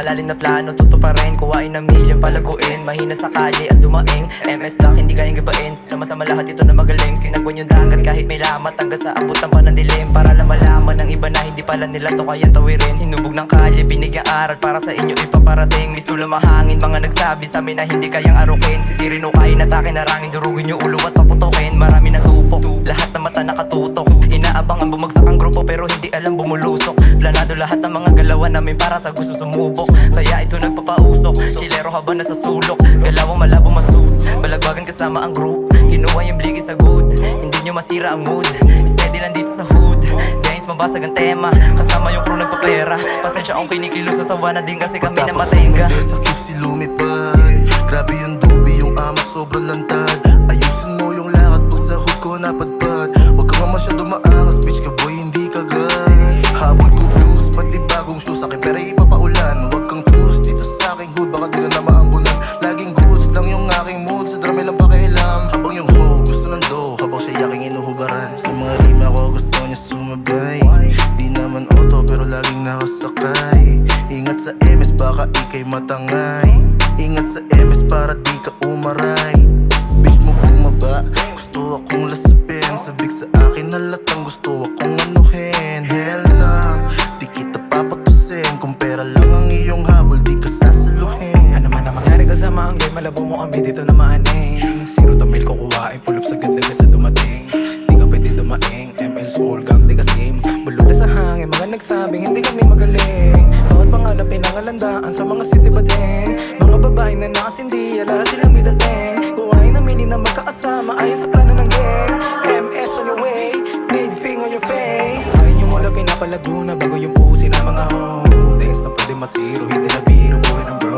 malalim na plano, tutuparin. Kuhain ng milyon, palaguin. Mahina sa kalye ang dumaing. MS lock, hindi kayang gibain. Sama-sama lahat ito na magaling. Sinagwan yung dagat kahit may lamat, hanggang sa abutan pa ng dilim. Para lang malaman ng iba na hindi pala nila to kayang tawirin. Hinubog ng kalye, binigyang aral para sa inyo ipaparating. Mismo lang mahangin, mga nagsabi sa amin na hindi kayang arukin. Sisirin o kain, atake, narangin, durugin yung ulo at paputokin. Marami natupok, lahat ng mata nakatutok. Inaabang ang bumagsak ang grupo pero hindi alam bumulusok. Planado lahat ng mga galawan namin para sa gusto sumubok. Kaya ito nagpapausok, chilero habang nasa sulok. Galawang malabo masud, balagwagan kasama ang group. Kinuha yung bligi sa good, hindi nyo masira ang mood. Steady lang dito sa hood, dance mabasag ang tema. Kasama yung crew nagpapera, pasensya kung kinikilos sa sawa na din kasi kami na matenga. Sa QC lumipad, grabe yung dubi, yung amak sobrang lantad. Ayusin mo yung lakad pag sa hood ko napadpad. Huwag ka nga masyado maangas, bitch ka boy, hindi ka gan. Habol ko blues, pati bagong shoes, akin pera ipapaulan. Huwag kang choose dito sa aking hood, baka di ka na maambunan. Laging goods lang yung aking mood, sa drama lang pakialam. Habang yung hoe gusto ng dough, habang siya yaking inuhubaran. Sa mga rima ko gusto niya sumabay. Di naman auto pero laging nakasakay. Ingat sa MS baka ikay matangay. Ingat sa MS para di ka umaray. Bitch mo bumaba, gusto akong lasapin. Sabik sa akin halatang gusto akong anuhin. Hell na, di kita papatusin. Kung pera lang ang iyong habol, di ka sasaluhin. Ano man ang mangyari kasama ang game, malabo mo kami dito na maning. Zero to mil kukuhain, pull up sa ganda sa dumating. Di ka pwede dumating, ML soul gang, di ka same. Bulod na sa hangin, mga nagsabing hindi kami magaling. Bawat pangalan pinangalandaan sa mga city ba din. Mga babae na nakasindi, ala silang may dating. Kuhain na mini na magkakasama, ayon sa plano ng gang. MS on your way, need thing on your face. Ayun yung wala pinapalago na bago yung pusi ng mga holdings. Na pwede masiro, hindi na biro, buhay ng bro.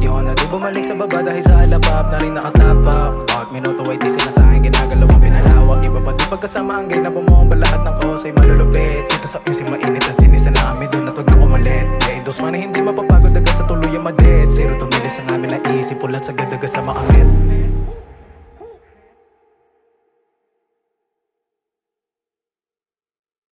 Yung na di bumalik sa baba dahil sa alapap na rin nakatapak. Bakit minuto ay di sila sa akin ginagalaw ang pinalawak. Iba pa di pagkasama ang gay na bumomba lahat ng kosay malulupit. Dito sa QC mainit ang sinisa namin doon na tuwag na umalit. Kaya dos man ay hindi mapapagod agad sa tuloy ang madet. Zero to milis ang amin na isip, pulat sa gadaga sa makamit.